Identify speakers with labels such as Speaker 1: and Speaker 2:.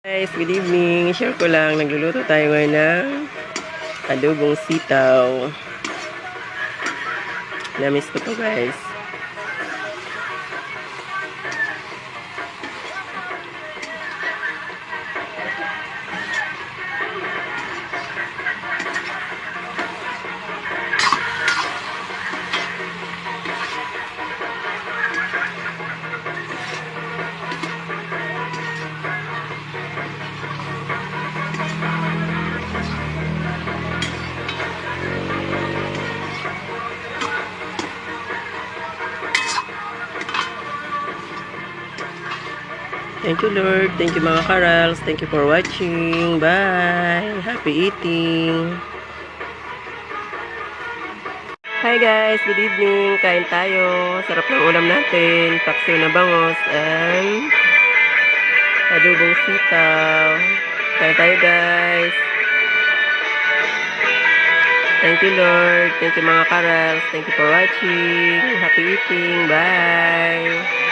Speaker 1: Guys, good evening. Share ko lang, nagluluto tayo ngayon ng adobong sitaw. Namiss ko to, guys. Thank you, Lord. Thank you, mga karals. Thank you for watching. Bye. Happy eating. Hi, guys. Good evening. Kain tayo. Sarap ng ulam natin. Paksiw na bangos and adobong sitaw. Kain tayo, guys. Thank you, Lord. Thank you, mga karals. Thank you for watching. Happy eating. Bye.